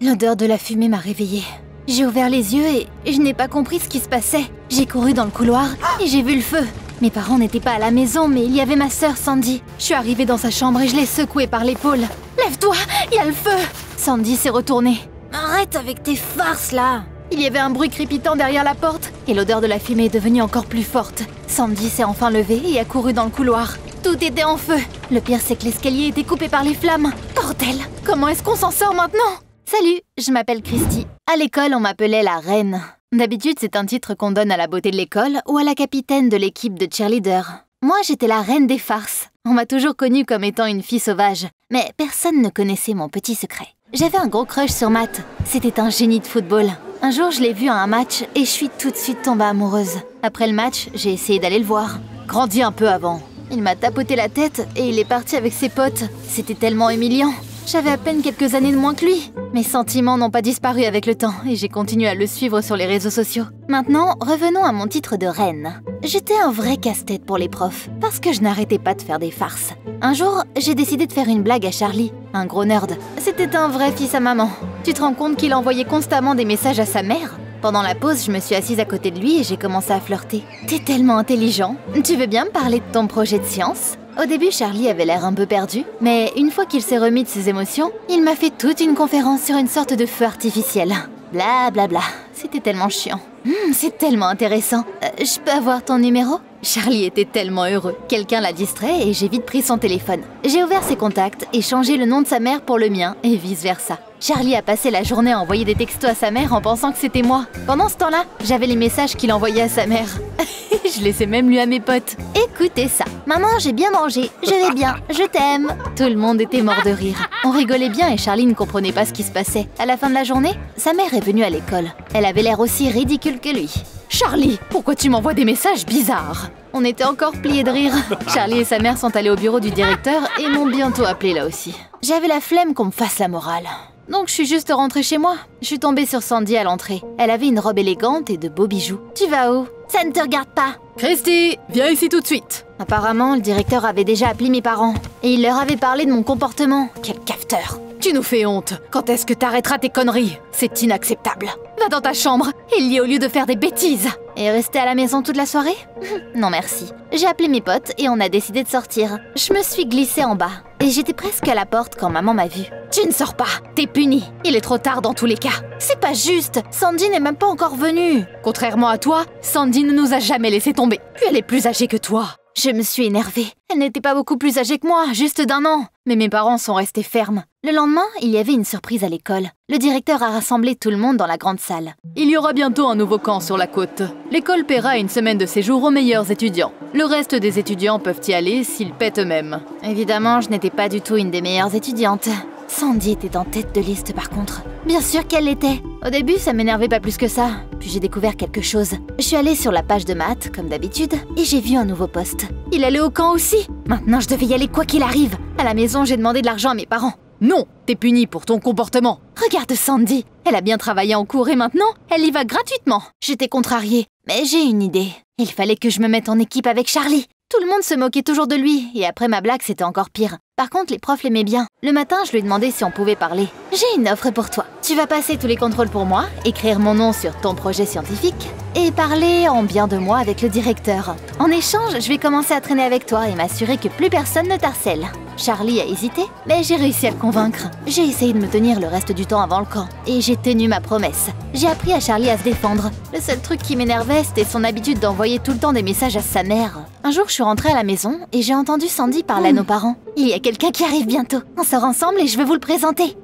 L'odeur de la fumée m'a réveillée. J'ai ouvert les yeux et je n'ai pas compris ce qui se passait. J'ai couru dans le couloir et j'ai vu le feu. Mes parents n'étaient pas à la maison, mais il y avait ma sœur Sandy. Je suis arrivée dans sa chambre et je l'ai secouée par l'épaule. « Lève-toi, il y a le feu !» Sandy s'est retournée. « Arrête avec tes farces, là !» Il y avait un bruit crépitant derrière la porte et l'odeur de la fumée est devenue encore plus forte. Sandy s'est enfin levée et a couru dans le couloir. Tout était en feu. Le pire, c'est que l'escalier était coupé par les flammes. Bordel! Comment est-ce qu'on s'en sort maintenant? Salut, je m'appelle Christy. À l'école, on m'appelait la reine. D'habitude, c'est un titre qu'on donne à la beauté de l'école ou à la capitaine de l'équipe de cheerleader. Moi, j'étais la reine des farces. On m'a toujours connue comme étant une fille sauvage. Mais personne ne connaissait mon petit secret. J'avais un gros crush sur Matt. C'était un génie de football. Un jour, je l'ai vu à un match et je suis tout de suite tombée amoureuse. Après le match, j'ai essayé d'aller le voir. Grandis un peu avant. Il m'a tapoté la tête et il est parti avec ses potes. C'était tellement humiliant. J'avais à peine quelques années de moins que lui. Mes sentiments n'ont pas disparu avec le temps et j'ai continué à le suivre sur les réseaux sociaux. Maintenant, revenons à mon titre de reine. J'étais un vrai casse-tête pour les profs, parce que je n'arrêtais pas de faire des farces. Un jour, j'ai décidé de faire une blague à Charlie, un gros nerd. C'était un vrai fils à maman. Tu te rends compte qu'il envoyait constamment des messages à sa mère ? Pendant la pause, je me suis assise à côté de lui et j'ai commencé à flirter. T'es tellement intelligent. Tu veux bien me parler de ton projet de science ? Au début, Charlie avait l'air un peu perdu, mais une fois qu'il s'est remis de ses émotions, il m'a fait toute une conférence sur une sorte de feu artificiel. Bla bla bla. C'était tellement chiant. C'est tellement intéressant. Je peux avoir ton numéro ? Charlie était tellement heureux. Quelqu'un l'a distrait et j'ai vite pris son téléphone. J'ai ouvert ses contacts et changé le nom de sa mère pour le mien et vice-versa. Charlie a passé la journée à envoyer des textos à sa mère en pensant que c'était moi. Pendant ce temps-là, j'avais les messages qu'il envoyait à sa mère. Je laissais même lui à mes potes. Écoutez ça. Maman, j'ai bien mangé. Je vais bien. Je t'aime. Tout le monde était mort de rire. On rigolait bien et Charlie ne comprenait pas ce qui se passait. À la fin de la journée, sa mère est venue à l'école. Elle avait l'air aussi ridicule que lui. Charlie, pourquoi tu m'envoies des messages bizarres ? On était encore pliés de rire. Charlie et sa mère sont allés au bureau du directeur et m'ont bientôt appelé là aussi. J'avais la flemme qu'on me fasse la morale. Donc je suis juste rentrée chez moi. Je suis tombée sur Sandy à l'entrée. Elle avait une robe élégante et de beaux bijoux. Tu vas où ? Ça ne te regarde pas. Christy, viens ici tout de suite. Apparemment, le directeur avait déjà appelé mes parents. Et il leur avait parlé de mon comportement. Quel cafeteur. Tu nous fais honte. Quand est-ce que t'arrêteras tes conneries ? C'est inacceptable. Va dans ta chambre et lis au lieu de faire des bêtises. Et rester à la maison toute la soirée ? Non merci. J'ai appelé mes potes et on a décidé de sortir. Je me suis glissée en bas. Et j'étais presque à la porte quand maman m'a vue. Tu ne sors pas. T'es puni. Il est trop tard dans tous les cas. C'est pas juste. Sandy n'est même pas encore venue. Contrairement à toi, Sandy ne nous a jamais laissé tomber. Puis elle est plus âgée que toi. Je me suis énervée. Elle n'était pas beaucoup plus âgée que moi, juste d'1 an. Mais mes parents sont restés fermes. Le lendemain, il y avait une surprise à l'école. Le directeur a rassemblé tout le monde dans la grande salle. Il y aura bientôt un nouveau camp sur la côte. L'école paiera une semaine de séjour aux meilleurs étudiants. Le reste des étudiants peuvent y aller s'ils pètent eux-mêmes. Évidemment, je n'étais pas du tout une des meilleures étudiantes. Sandy était en tête de liste par contre. Bien sûr qu'elle l'était. Au début, ça m'énervait pas plus que ça. Puis j'ai découvert quelque chose. Je suis allée sur la page de maths, comme d'habitude, et j'ai vu un nouveau poste. Il allait au camp aussi. Maintenant, je devais y aller quoi qu'il arrive. À la maison, j'ai demandé de l'argent à mes parents. Non, t'es puni pour ton comportement. Regarde Sandy. Elle a bien travaillé en cours et maintenant, elle y va gratuitement. J'étais contrariée, mais j'ai une idée. Il fallait que je me mette en équipe avec Charlie. Tout le monde se moquait toujours de lui, et après ma blague, c'était encore pire. Par contre, les profs l'aimaient bien. Le matin, je lui ai demandé si on pouvait parler. J'ai une offre pour toi. Tu vas passer tous les contrôles pour moi, écrire mon nom sur ton projet scientifique, et parler en bien de moi avec le directeur. En échange, je vais commencer à traîner avec toi et m'assurer que plus personne ne t'harcèle. Charlie a hésité, mais j'ai réussi à le convaincre. J'ai essayé de me tenir le reste du temps avant le camp, et j'ai tenu ma promesse. J'ai appris à Charlie à se défendre. Le seul truc qui m'énervait, c'était son habitude d'envoyer tout le temps des messages à sa mère. Un jour, je suis rentrée à la maison, et j'ai entendu Sandy parler à nos parents. Il y a quelqu'un qui arrive bientôt. On sort ensemble et je veux vous le présenter.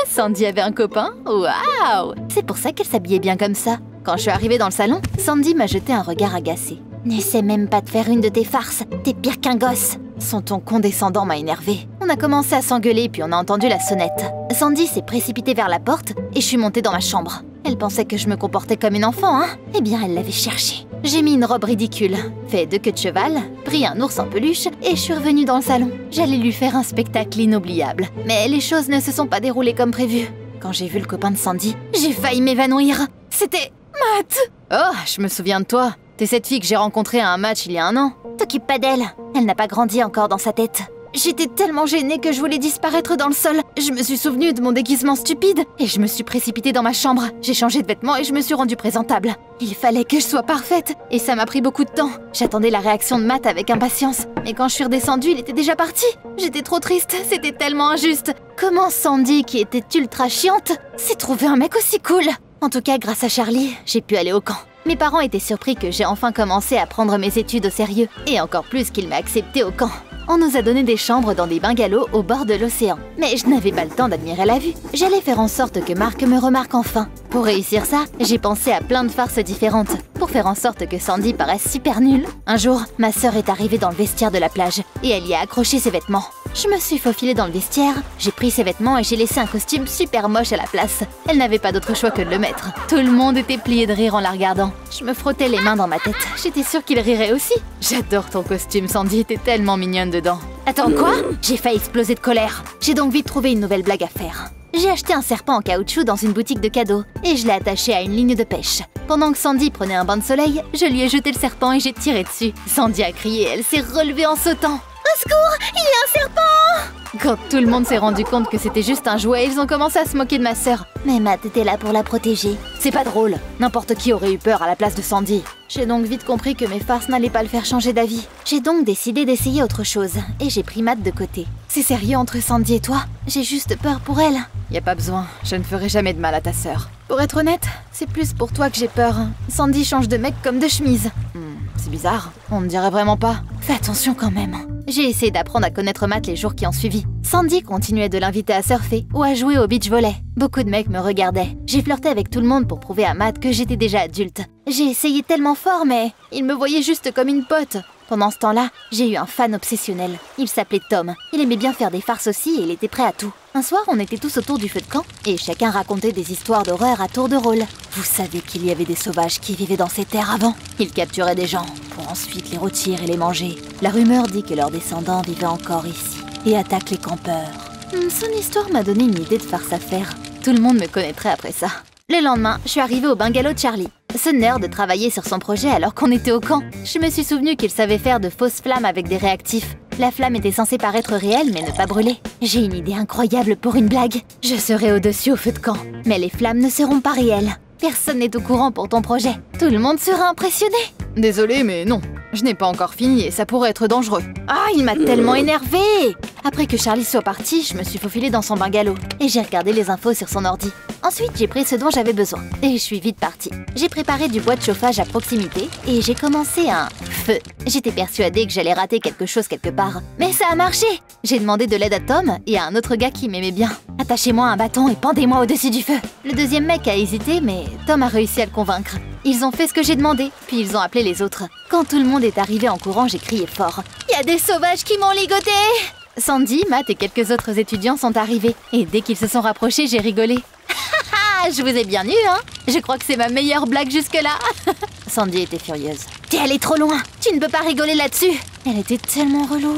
Sandy avait un copain ? Waouh! C'est pour ça qu'elle s'habillait bien comme ça. Quand je suis arrivée dans le salon, Sandy m'a jeté un regard agacé. N'essaie même pas de faire une de tes farces, t'es pire qu'un gosse. Son ton condescendant m'a énervée. On a commencé à s'engueuler puis on a entendu la sonnette. Sandy s'est précipitée vers la porte et je suis montée dans ma chambre. Elle pensait que je me comportais comme une enfant, hein? Eh bien, elle l'avait cherché. J'ai mis une robe ridicule, fait de queue de cheval, pris un ours en peluche et je suis revenue dans le salon. J'allais lui faire un spectacle inoubliable. Mais les choses ne se sont pas déroulées comme prévu. Quand j'ai vu le copain de Sandy, j'ai failli m'évanouir. C'était Matt! Oh, je me souviens de toi. T'es cette fille que j'ai rencontrée à un match il y a 1 an. T'occupe pas d'elle. Elle n'a pas grandi encore dans sa tête. J'étais tellement gênée que je voulais disparaître dans le sol. Je me suis souvenue de mon déguisement stupide et je me suis précipitée dans ma chambre. J'ai changé de vêtements et je me suis rendue présentable. Il fallait que je sois parfaite et ça m'a pris beaucoup de temps. J'attendais la réaction de Matt avec impatience. Mais quand je suis redescendue, il était déjà parti. J'étais trop triste, c'était tellement injuste. Comment Sandy, qui était ultra chiante, s'est trouvé un mec aussi cool? En tout cas, grâce à Charlie, j'ai pu aller au camp. Mes parents étaient surpris que j'ai enfin commencé à prendre mes études au sérieux. Et encore plus qu'ils m'aient accepté au camp. On nous a donné des chambres dans des bungalows au bord de l'océan. Mais je n'avais pas le temps d'admirer la vue. J'allais faire en sorte que Mark me remarque enfin. Pour réussir ça, j'ai pensé à plein de farces différentes. Pour faire en sorte que Sandy paraisse super nulle. Un jour, ma sœur est arrivée dans le vestiaire de la plage. Et elle y a accroché ses vêtements. Je me suis faufilée dans le vestiaire, j'ai pris ses vêtements et j'ai laissé un costume super moche à la place. Elle n'avait pas d'autre choix que de le mettre. Tout le monde était plié de rire en la regardant. Je me frottais les mains dans ma tête. J'étais sûre qu'il rirait aussi. J'adore ton costume, Sandy, t'es tellement mignonne dedans. Attends, quoi? J'ai failli exploser de colère. J'ai donc vite trouvé une nouvelle blague à faire. J'ai acheté un serpent en caoutchouc dans une boutique de cadeaux et je l'ai attaché à une ligne de pêche. Pendant que Sandy prenait un bain de soleil, je lui ai jeté le serpent et j'ai tiré dessus. Sandy a crié et elle s'est relevée en sautant. Au secours, il y a un serpent! Quand tout le monde s'est rendu compte que c'était juste un jouet, ils ont commencé à se moquer de ma sœur. Mais Matt était là pour la protéger. C'est pas drôle, n'importe qui aurait eu peur à la place de Sandy. J'ai donc vite compris que mes farces n'allaient pas le faire changer d'avis. J'ai donc décidé d'essayer autre chose, et j'ai pris Matt de côté. C'est sérieux entre Sandy et toi? J'ai juste peur pour elle. Y a pas besoin, je ne ferai jamais de mal à ta sœur. Pour être honnête, c'est plus pour toi que j'ai peur. Sandy change de mec comme de chemise. C'est bizarre, on ne dirait vraiment pas. Fais attention quand même. J'ai essayé d'apprendre à connaître Matt les jours qui ont suivi. Sandy continuait de l'inviter à surfer ou à jouer au beach volley. Beaucoup de mecs me regardaient. J'ai flirté avec tout le monde pour prouver à Matt que j'étais déjà adulte. J'ai essayé tellement fort, mais il me voyait juste comme une pote. Pendant ce temps-là, j'ai eu un fan obsessionnel. Il s'appelait Tom. Il aimait bien faire des farces aussi et il était prêt à tout. Un soir, on était tous autour du feu de camp et chacun racontait des histoires d'horreur à tour de rôle. Vous savez qu'il y avait des sauvages qui vivaient dans ces terres avant. Ils capturaient des gens pour ensuite les rôtir et les manger. La rumeur dit que leurs descendants vivaient encore ici et attaquent les campeurs. Son histoire m'a donné une idée de farce à faire. Tout le monde me connaîtrait après ça. Le lendemain, je suis arrivée au bungalow de Charlie. Ce nerd travaillait sur son projet alors qu'on était au camp. Je me suis souvenu qu'il savait faire de fausses flammes avec des réactifs. La flamme était censée paraître réelle mais ne pas brûler. J'ai une idée incroyable pour une blague. Je serai au-dessus au feu de camp, mais les flammes ne seront pas réelles. Personne n'est au courant pour ton projet. Tout le monde sera impressionné. Désolée, mais non. Je n'ai pas encore fini et ça pourrait être dangereux. Ah, il m'a tellement énervée! Après que Charlie soit parti, je me suis faufilée dans son bungalow et j'ai regardé les infos sur son ordi. Ensuite, j'ai pris ce dont j'avais besoin et je suis vite partie. J'ai préparé du bois de chauffage à proximité et j'ai commencé un feu. J'étais persuadée que j'allais rater quelque chose quelque part. Mais ça a marché! J'ai demandé de l'aide à Tom et à un autre gars qui m'aimait bien. Attachez-moi un bâton et pendez-moi au-dessus du feu. Le deuxième mec a hésité, mais Tom a réussi à le convaincre. Ils ont fait ce que j'ai demandé, puis ils ont appelé les autres. Quand tout le monde est arrivé en courant, j'ai crié fort. « Y a des sauvages qui m'ont ligoté !» Sandy, Matt et quelques autres étudiants sont arrivés. Et dès qu'ils se sont rapprochés, j'ai rigolé. « Ah, je vous ai bien eu, hein? Je crois que c'est ma meilleure blague jusque-là. » Sandy était furieuse. « T'es allée trop loin, tu ne peux pas rigoler là-dessus !» Elle était tellement relou.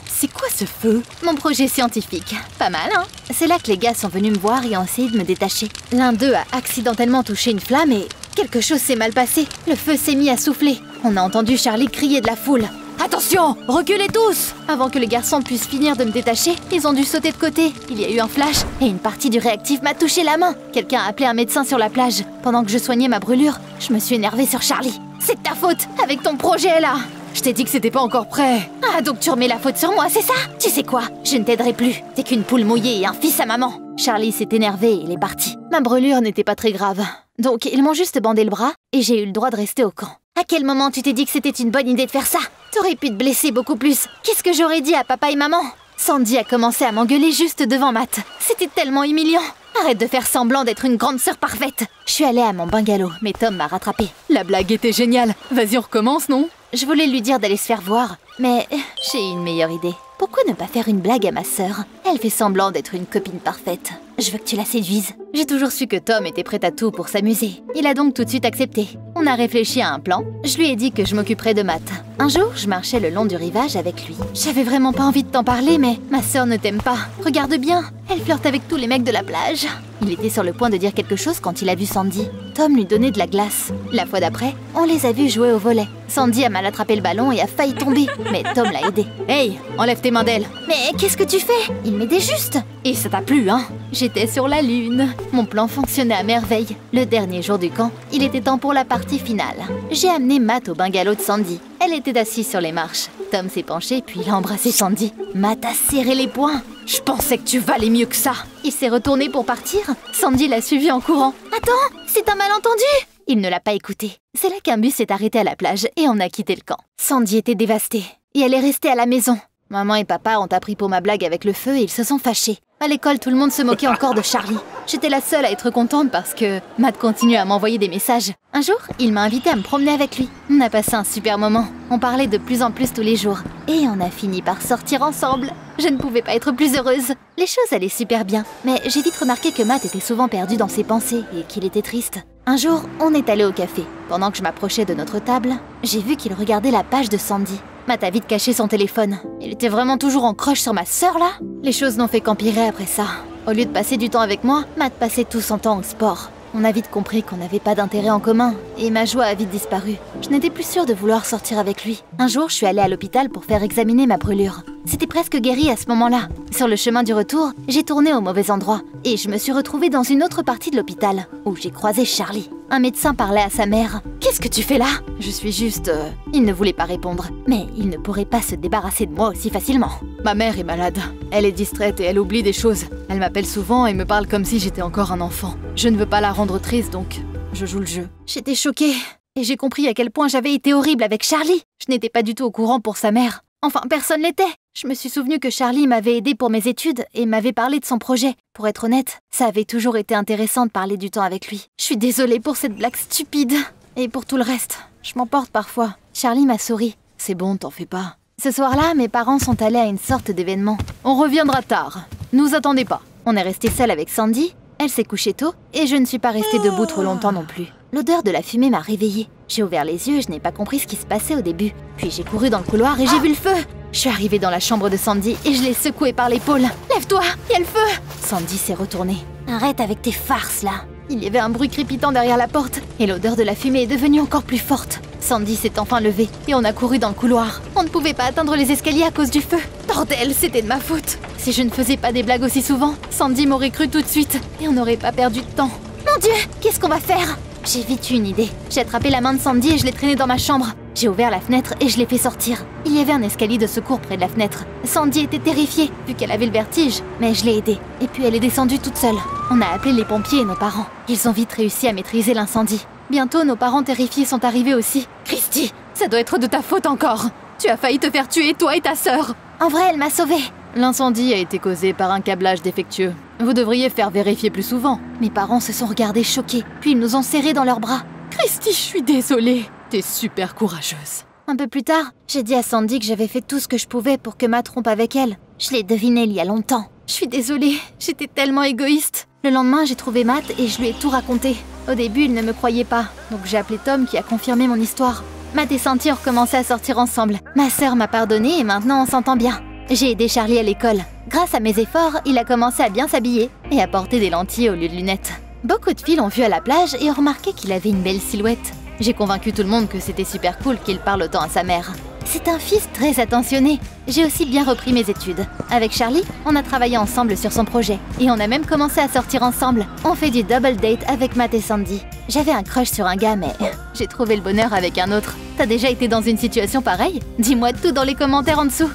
C'est quoi ce feu? Mon projet scientifique. Pas mal, hein? C'est là que les gars sont venus me voir et ont essayé de me détacher. L'un d'eux a accidentellement touché une flamme et quelque chose s'est mal passé. Le feu s'est mis à souffler. On a entendu Charlie crier de la foule. Attention! Reculez tous! Avant que les garçons puissent finir de me détacher, ils ont dû sauter de côté. Il y a eu un flash et une partie du réactif m'a touché la main. Quelqu'un a appelé un médecin sur la plage. Pendant que je soignais ma brûlure, je me suis énervée sur Charlie. C'est de ta faute, avec ton projet là! Je t'ai dit que c'était pas encore prêt. Ah, donc tu remets la faute sur moi, c'est ça? Tu sais quoi? Je ne t'aiderai plus. T'es qu'une poule mouillée et un fils à maman. Charlie s'est énervé et il est parti. Ma brûlure n'était pas très grave. Donc ils m'ont juste bandé le bras et j'ai eu le droit de rester au camp. À quel moment tu t'es dit que c'était une bonne idée de faire ça? T'aurais pu te blesser beaucoup plus. Qu'est-ce que j'aurais dit à papa et maman? Sandy a commencé à m'engueuler juste devant Matt. C'était tellement humiliant. Arrête de faire semblant d'être une grande sœur parfaite. Je suis allée à mon bungalow, mais Tom m'a rattrapée. La blague était géniale. Vas-y, on recommence, non? Je voulais lui dire d'aller se faire voir, mais j'ai une meilleure idée. Pourquoi ne pas faire une blague à ma sœur? Elle fait semblant d'être une copine parfaite. Je veux que tu la séduises. J'ai toujours su que Tom était prêt à tout pour s'amuser. Il a donc tout de suite accepté. On a réfléchi à un plan. Je lui ai dit que je m'occuperais de Matt. Un jour, je marchais le long du rivage avec lui. J'avais vraiment pas envie de t'en parler, mais ma sœur ne t'aime pas. Regarde bien, elle flirte avec tous les mecs de la plage. Il était sur le point de dire quelque chose quand il a vu Sandy. Tom lui donnait de la glace. La fois d'après, on les a vus jouer au volley. Sandy a mal attrapé le ballon et a failli tomber, mais Tom l'a aidé. Hey, enlève tes mains d'elle. Mais qu'est-ce que tu fais? Il m'aidait juste. Et ça t'a plu, hein? J'étais sur la lune. Mon plan fonctionnait à merveille. Le dernier jour du camp, il était temps pour la partie finale. J'ai amené Matt au bungalow de Sandy. Elle était assise sur les marches. Tom s'est penché puis il a embrassé Sandy. Matt a serré les poings. Je pensais que tu valais mieux que ça. Il s'est retourné pour partir. Sandy l'a suivi en courant. Attends, c'est un malentendu. Il ne l'a pas écouté. C'est là qu'un bus s'est arrêté à la plage et on a quitté le camp. Sandy était dévastée et elle est restée à la maison. Maman et papa ont appris pour ma blague avec le feu et ils se sont fâchés. À l'école, tout le monde se moquait encore de Charlie. J'étais la seule à être contente parce que Matt continue à m'envoyer des messages. Un jour, il m'a invitée à me promener avec lui. On a passé un super moment. On parlait de plus en plus tous les jours. Et on a fini par sortir ensemble. Je ne pouvais pas être plus heureuse. Les choses allaient super bien. Mais j'ai vite remarqué que Matt était souvent perdu dans ses pensées et qu'il était triste. Un jour, on est allé au café. Pendant que je m'approchais de notre table, j'ai vu qu'il regardait la page de Sandy. Matt a vite caché son téléphone. Il était vraiment toujours en crush sur ma sœur, là? Les choses n'ont fait qu'empirer après ça. Au lieu de passer du temps avec moi, Matt passait tout son temps au sport. On a vite compris qu'on n'avait pas d'intérêt en commun, et ma joie a vite disparu. Je n'étais plus sûre de vouloir sortir avec lui. Un jour, je suis allée à l'hôpital pour faire examiner ma brûlure. C'était presque guéri à ce moment-là. Sur le chemin du retour, j'ai tourné au mauvais endroit, et je me suis retrouvée dans une autre partie de l'hôpital, où j'ai croisé Charlie. Un médecin parlait à sa mère. « Qu'est-ce que tu fais là ?» Je suis juste... Il ne voulait pas répondre, mais il ne pourrait pas se débarrasser de moi aussi facilement. Ma mère est malade. Elle est distraite et elle oublie des choses. Elle m'appelle souvent et me parle comme si j'étais encore un enfant. Je ne veux pas la rendre triste, donc je joue le jeu. J'étais choquée, et j'ai compris à quel point j'avais été horrible avec Charlie. Je n'étais pas du tout au courant pour sa mère. Enfin, personne l'était. Je me suis souvenu que Charlie m'avait aidé pour mes études et m'avait parlé de son projet. Pour être honnête, ça avait toujours été intéressant de parler du temps avec lui. Je suis désolée pour cette blague stupide. Et pour tout le reste, je m'emporte parfois. Charlie m'a souri. C'est bon, t'en fais pas. Ce soir-là, mes parents sont allés à une sorte d'événement. On reviendra tard. Nous attendez pas. On est resté seul avec Sandy. Elle s'est couchée tôt et je ne suis pas restée debout trop longtemps non plus. L'odeur de la fumée m'a réveillée. J'ai ouvert les yeux et je n'ai pas compris ce qui se passait au début. Puis j'ai couru dans le couloir et j'ai vu le feu. Je suis arrivée dans la chambre de Sandy et je l'ai secouée par l'épaule. « Lève-toi, il y a le feu !» Sandy s'est retournée. « Arrête avec tes farces là !» Il y avait un bruit crépitant derrière la porte et l'odeur de la fumée est devenue encore plus forte. Sandy s'est enfin levée et on a couru dans le couloir. On ne pouvait pas atteindre les escaliers à cause du feu. Bordel, c'était de ma faute. Si je ne faisais pas des blagues aussi souvent, Sandy m'aurait cru tout de suite et on n'aurait pas perdu de temps. Mon Dieu, qu'est-ce qu'on va faire? J'ai vite eu une idée. J'ai attrapé la main de Sandy et je l'ai traînée dans ma chambre. J'ai ouvert la fenêtre et je l'ai fait sortir. Il y avait un escalier de secours près de la fenêtre. Sandy était terrifiée, vu qu'elle avait le vertige, mais je l'ai aidée. Et puis elle est descendue toute seule. On a appelé les pompiers et nos parents. Ils ont vite réussi à maîtriser l'incendie. Bientôt, nos parents terrifiés sont arrivés aussi. Christy, ça doit être de ta faute encore. Tu as failli te faire tuer, toi et ta sœur. En vrai, elle m'a sauvée. L'incendie a été causé par un câblage défectueux. Vous devriez faire vérifier plus souvent. Mes parents se sont regardés choqués, puis ils nous ont serrés dans leurs bras. Christy, je suis désolée. T'es super courageuse. Un peu plus tard, j'ai dit à Sandy que j'avais fait tout ce que je pouvais pour que Matt rompe avec elle. Je l'ai deviné il y a longtemps. Je suis désolée, j'étais tellement égoïste. Le lendemain, j'ai trouvé Matt et je lui ai tout raconté. Au début, il ne me croyait pas, donc j'ai appelé Tom qui a confirmé mon histoire. Matt et Sandy ont recommencé à sortir ensemble. Ma sœur m'a pardonné et maintenant on s'entend bien. J'ai aidé Charlie à l'école. Grâce à mes efforts, il a commencé à bien s'habiller et à porter des lentilles au lieu de lunettes. Beaucoup de filles l'ont vu à la plage et ont remarqué qu'il avait une belle silhouette. J'ai convaincu tout le monde que c'était super cool qu'il parle autant à sa mère. C'est un fils très attentionné. J'ai aussi bien repris mes études. Avec Charlie, on a travaillé ensemble sur son projet. Et on a même commencé à sortir ensemble. On fait du double date avec Matt et Sandy. J'avais un crush sur un gars, mais j'ai trouvé le bonheur avec un autre. T'as déjà été dans une situation pareille? Dis-moi tout dans les commentaires en dessous.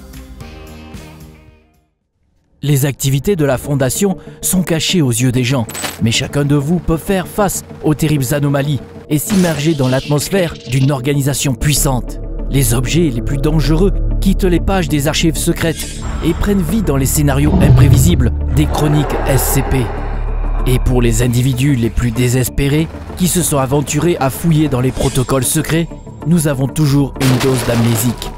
Les activités de la Fondation sont cachées aux yeux des gens, mais chacun de vous peut faire face aux terribles anomalies et s'immerger dans l'atmosphère d'une organisation puissante. Les objets les plus dangereux quittent les pages des archives secrètes et prennent vie dans les scénarios imprévisibles des chroniques SCP. Et pour les individus les plus désespérés qui se sont aventurés à fouiller dans les protocoles secrets, nous avons toujours une dose d'amnésique.